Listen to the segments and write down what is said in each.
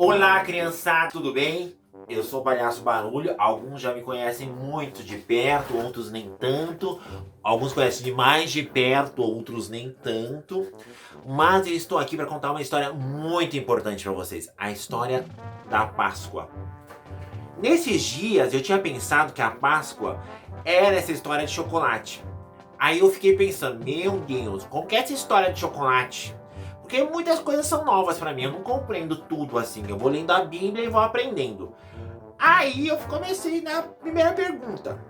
Olá, criançada, tudo bem? Eu sou o Palhaço Barulho. Alguns já me conhecem muito de perto, outros nem tanto. Alguns conhecem de mais de perto, outros nem tanto. Mas eu estou aqui para contar uma história muito importante para vocês, a história da Páscoa. Nesses dias eu tinha pensado que a Páscoa era essa história de chocolate. Aí eu fiquei pensando, meu Deus, como que é essa história de chocolate? Porque muitas coisas são novas pra mim, eu não compreendo tudo assim. Eu vou lendo a Bíblia e vou aprendendo. Aí eu comecei na primeira pergunta.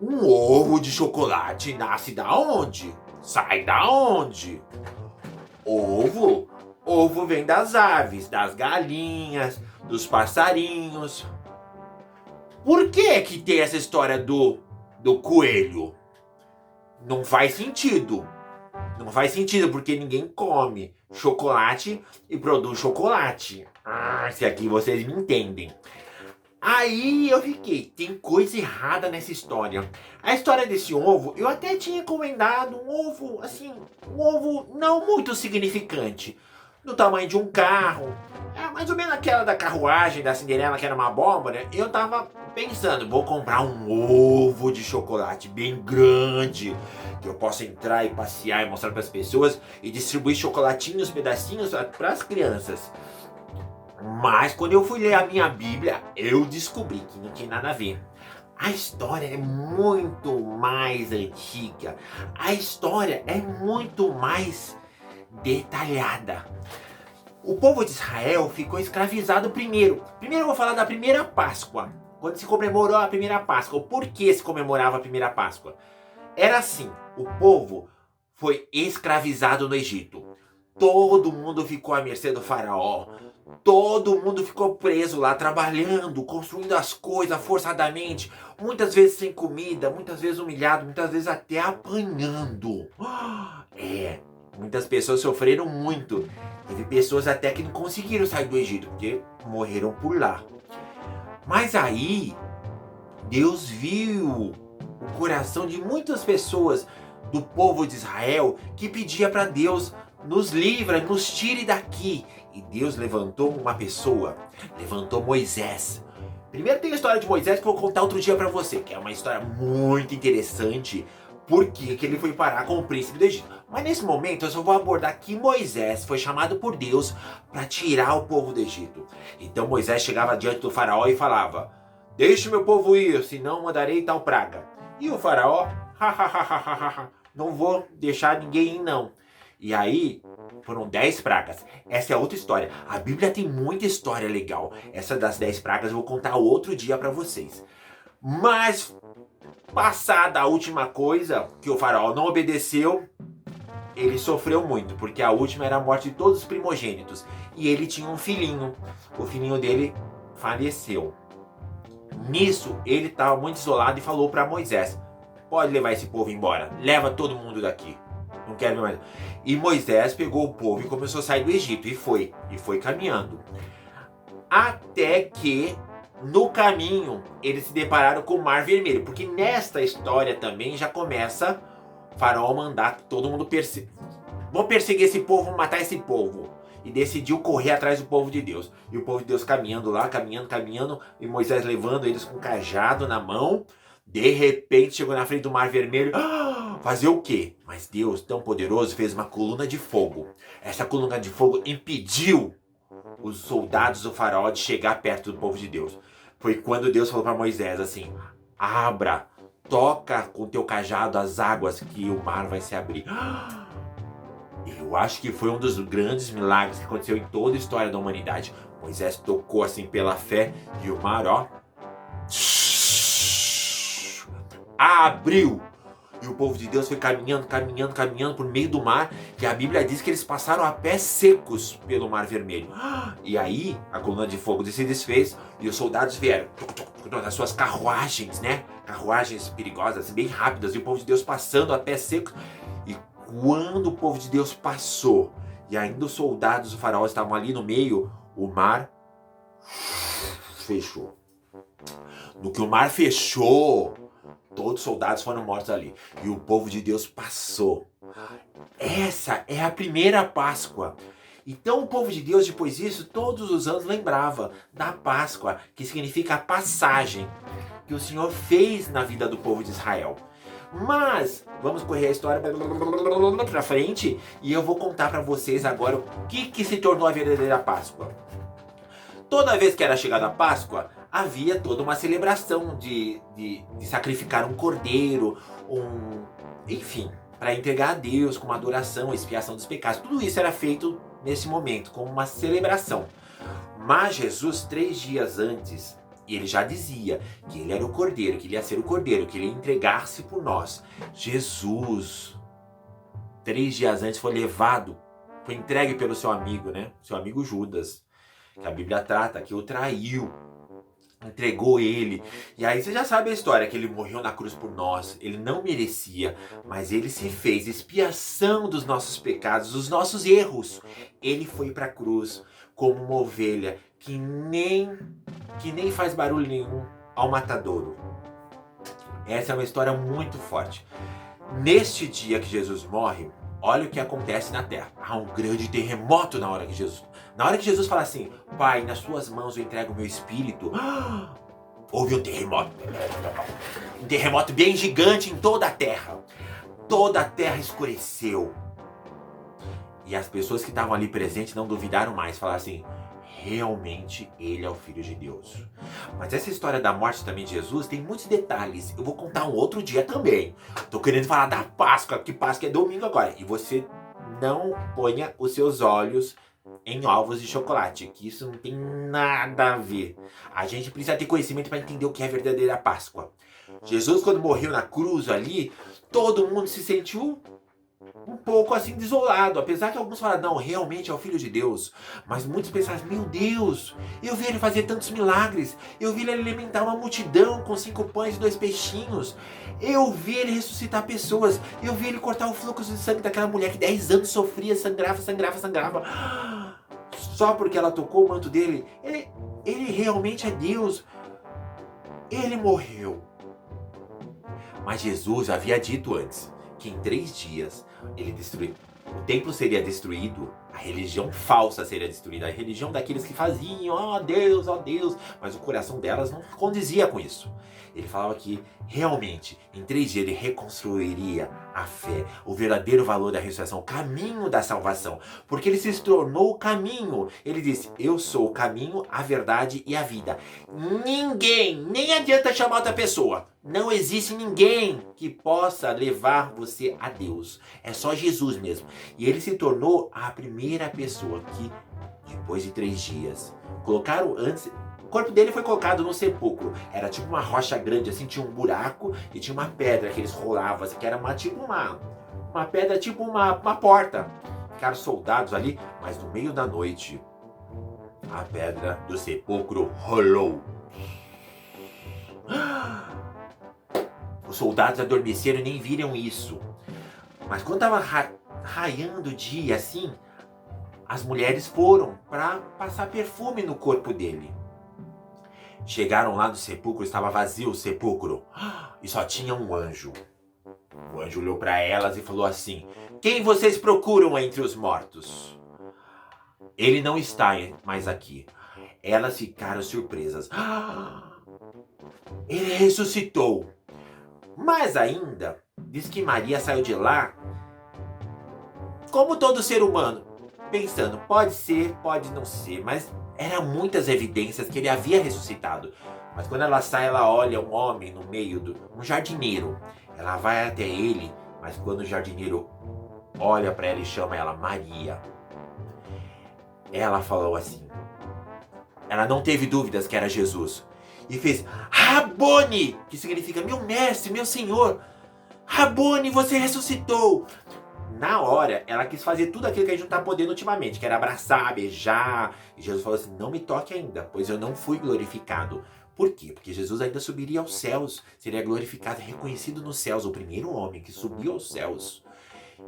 Um ovo de chocolate nasce da onde? Sai da onde? Ovo? Ovo vem das aves, das galinhas, dos passarinhos. Por que tem essa história do coelho? Não faz sentido. Não faz sentido, porque ninguém come chocolate e produz chocolate. Se aqui vocês me entendem. Aí eu fiquei, tem coisa errada nessa história. A história desse ovo, eu até tinha encomendado um ovo, assim, um ovo não muito significante. Do tamanho de um carro. É mais ou menos aquela da carruagem da Cinderela, que era uma abóbora. Eu tava pensando, vou comprar um ovo de chocolate bem grande, que eu possa entrar e passear e mostrar para as pessoas e distribuir chocolatinhos, pedacinhos para as crianças. Mas quando eu fui ler a minha Bíblia, eu descobri que não tinha nada a ver. A história é muito mais antiga. A história é muito mais detalhada. O povo de Israel ficou escravizado primeiro. Primeiro eu vou falar da primeira Páscoa. Quando se comemorou a primeira Páscoa. Por que se comemorava a primeira Páscoa? Era assim, o povo foi escravizado no Egito. Todo mundo ficou à mercê do faraó. Todo mundo ficou preso lá, trabalhando, construindo as coisas forçadamente. Muitas vezes sem comida, muitas vezes humilhado, muitas vezes até apanhando. Muitas pessoas sofreram muito. Teve pessoas até que não conseguiram sair do Egito, porque morreram por lá. Mas aí, Deus viu o coração de muitas pessoas do povo de Israel que pedia para Deus: nos livra, nos tire daqui. E Deus levantou uma pessoa, levantou Moisés. Primeiro tem a história de Moisés que eu vou contar outro dia para você, que é uma história muito interessante, porque que ele foi parar com o príncipe do Egito. Mas nesse momento eu só vou abordar que Moisés foi chamado por Deus para tirar o povo do Egito. Então Moisés chegava diante do faraó e falava: deixe meu povo ir, senão mandarei tal praga. E o faraó, não vou deixar ninguém ir não. E aí, foram 10 pragas. Essa é outra história. A Bíblia tem muita história legal. Essa das 10 pragas eu vou contar outro dia pra vocês. Mas, passada a última coisa, que o faraó não obedeceu, ele sofreu muito, porque a última era a morte de todos os primogênitos. E ele tinha um filhinho. O filhinho dele faleceu. Nisso, ele estava muito isolado e falou para Moisés: pode levar esse povo embora. Leva todo mundo daqui. Não quero ver mais. E Moisés pegou o povo e começou a sair do Egito. E foi caminhando. Até que, no caminho, eles se depararam com o Mar Vermelho. Porque nesta história também já começa o faraó mandar todo mundo perseguir. Vou perseguir esse povo, vou matar esse povo. E decidiu correr atrás do povo de Deus. E o povo de Deus caminhando lá, caminhando. E Moisés levando eles com um cajado na mão. De repente chegou na frente do Mar Vermelho. Fazer o quê? Mas Deus, tão poderoso, fez uma coluna de fogo. Essa coluna de fogo impediu os soldados do faraó de chegar perto do povo de Deus. Foi quando Deus falou para Moisés assim: abra, toca com teu cajado as águas que o mar vai se abrir. Eu acho que foi um dos grandes milagres que aconteceu em toda a história da humanidade. Moisés tocou assim pela fé e o mar, ó, abriu. E o povo de Deus foi caminhando por meio do mar. E a Bíblia diz que eles passaram a pés secos pelo Mar Vermelho. E aí, a coluna de fogo se desfez e os soldados vieram nas suas carruagens, né? Carruagens perigosas, bem rápidas. E o povo de Deus passando a pés secos. E quando o povo de Deus passou, e ainda os soldados do faraó estavam ali no meio, o mar fechou. No que o mar fechou, todos os soldados foram mortos ali. E o povo de Deus passou. Essa é a primeira Páscoa. Então o povo de Deus, depois disso, todos os anos lembrava da Páscoa, que significa a passagem que o Senhor fez na vida do povo de Israel. Mas vamos correr a história para frente e eu vou contar para vocês agora o que se tornou a verdadeira Páscoa. Toda vez que era chegada a Páscoa, havia toda uma celebração de sacrificar um cordeiro, enfim, para entregar a Deus como adoração, expiação dos pecados. Tudo isso era feito nesse momento, como uma celebração. Mas Jesus, 3 dias antes, ele já dizia que ele era o cordeiro, que ele ia ser o cordeiro, que ele ia entregar-se por nós. Jesus, 3 dias antes, foi levado, foi entregue pelo seu amigo, né? Seu amigo Judas, que a Bíblia trata, que o traiu, entregou ele. E aí você já sabe a história, que ele morreu na cruz por nós. Ele não merecia, mas ele se fez expiação dos nossos pecados, dos nossos erros. Ele foi para a cruz como uma ovelha que nem faz barulho nenhum ao matadouro. Essa é uma história muito forte. Neste dia que Jesus morre, olha o que acontece na terra. Há um grande terremoto na hora que Jesus fala assim: Pai, nas suas mãos eu entrego o meu espírito. Houve um terremoto. Um terremoto bem gigante em toda a terra. Toda a terra escureceu. E as pessoas que estavam ali presentes não duvidaram mais. Falaram assim: realmente ele é o Filho de Deus. Mas essa história da morte também de Jesus tem muitos detalhes. Eu vou contar um outro dia também. Tô querendo falar da Páscoa, que Páscoa é domingo agora. E você não ponha os seus olhos em ovos de chocolate, que isso não tem nada a ver. A gente precisa ter conhecimento para entender o que é a verdadeira Páscoa. Jesus, quando morreu na cruz ali, todo mundo se sentiu um pouco assim desolado, apesar que alguns falaram: não, realmente é o Filho de Deus. Mas muitos pensaram: meu Deus, eu vi ele fazer tantos milagres, eu vi ele alimentar uma multidão com 5 pães e 2 peixinhos, eu vi ele ressuscitar pessoas, eu vi ele cortar o fluxo de sangue daquela mulher que 10 anos sofria, sangrava. Só porque ela tocou o manto dele, ele realmente é Deus. Ele morreu. Mas Jesus havia dito antes que em 3 dias o templo seria destruído, a religião falsa seria destruída, a religião daqueles que faziam, ó Deus, mas o coração delas não condizia com isso. Ele falava que realmente em 3 dias ele reconstruiria a fé, o verdadeiro valor da ressurreição, o caminho da salvação, porque ele se tornou o caminho. Ele disse: eu sou o caminho, a verdade e a vida. Ninguém, nem adianta chamar outra pessoa, não existe ninguém que possa levar você a Deus. É só Jesus mesmo. E ele se tornou a primeira pessoa que, depois de 3 dias, colocaram antes... O corpo dele foi colocado no sepulcro. Era tipo uma rocha grande, assim, tinha um buraco e tinha uma pedra que eles rolavam, assim, que era uma pedra, tipo uma porta. Ficaram soldados ali, mas no meio da noite, a pedra do sepulcro rolou. Os soldados adormeceram e nem viram isso. Mas quando estava raiando o dia, assim, as mulheres foram para passar perfume no corpo dele. Chegaram lá no sepulcro, estava vazio o sepulcro, e só tinha um anjo. O anjo olhou para elas e falou assim: quem vocês procuram entre os mortos? Ele não está mais aqui. Elas ficaram surpresas. Ele ressuscitou. Mas ainda, diz que Maria saiu de lá como todo ser humano, pensando: pode ser, pode não ser, mas eram muitas evidências que ele havia ressuscitado. Mas quando ela sai, ela olha um homem no meio um jardineiro. Ela vai até ele, mas quando o jardineiro olha para ela e chama ela Maria, ela falou assim, ela não teve dúvidas que era Jesus, e fez Rabone, que significa meu mestre, meu senhor. Rabone, você ressuscitou. Na hora, ela quis fazer tudo aquilo que a gente não está podendo ultimamente, que era abraçar, beijar. E Jesus falou assim: não me toque ainda, pois eu não fui glorificado. Por quê? Porque Jesus ainda subiria aos céus, seria glorificado e reconhecido nos céus, o primeiro homem que subiu aos céus.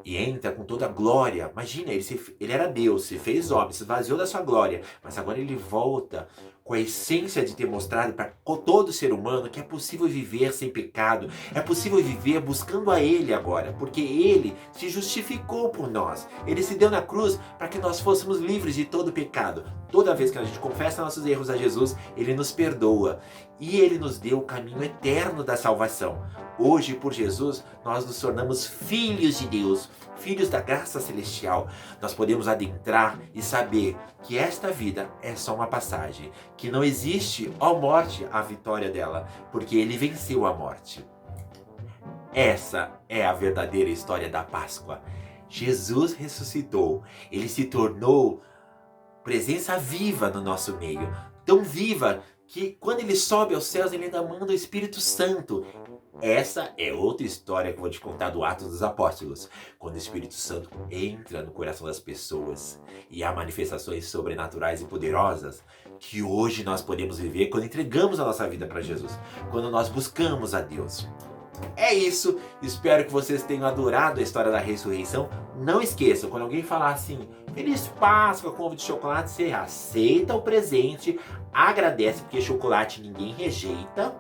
E entra com toda a glória. Imagina, ele era Deus, se fez homem, se esvaziou da sua glória, mas agora ele volta com a essência de ter mostrado para todo ser humano que é possível viver sem pecado, é possível viver buscando a Ele agora, porque Ele se justificou por nós. Ele se deu na cruz para que nós fôssemos livres de todo pecado. Toda vez que a gente confessa nossos erros a Jesus, Ele nos perdoa e Ele nos deu o caminho eterno da salvação. Hoje, por Jesus, nós nos tornamos filhos de Deus, filhos da graça celestial. Nós podemos adentrar e saber que esta vida é só uma passagem, que não existe, ó morte, a vitória dela, porque Ele venceu a morte. Essa é a verdadeira história da Páscoa. Jesus ressuscitou, Ele se tornou presença viva no nosso meio, tão viva que quando Ele sobe aos céus, Ele ainda manda o Espírito Santo. Essa é outra história que eu vou te contar do Atos dos Apóstolos, quando o Espírito Santo entra no coração das pessoas e há manifestações sobrenaturais e poderosas que hoje nós podemos viver quando entregamos a nossa vida para Jesus, quando nós buscamos a Deus. É isso, espero que vocês tenham adorado a história da ressurreição. Não esqueçam, quando alguém falar assim, Feliz Páscoa com ovo de chocolate, você aceita o presente, agradece, porque chocolate ninguém rejeita,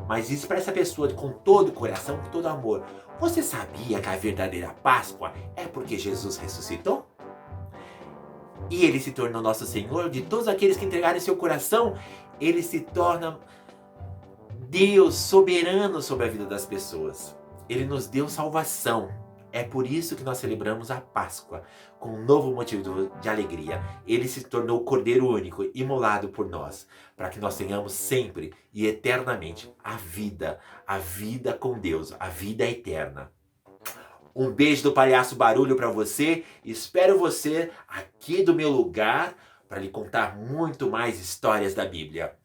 mas diz para essa pessoa com todo o coração, com todo amor, você sabia que a verdadeira Páscoa é porque Jesus ressuscitou? E Ele se tornou nosso Senhor? De todos aqueles que entregarem seu coração, Ele se torna Deus soberano sobre a vida das pessoas. Ele nos deu salvação. É por isso que nós celebramos a Páscoa, com um novo motivo de alegria. Ele se tornou o Cordeiro único, imolado por nós, para que nós tenhamos sempre e eternamente a vida com Deus, a vida eterna. Um beijo do Palhaço Barulho para você. Espero você aqui do meu lugar para lhe contar muito mais histórias da Bíblia.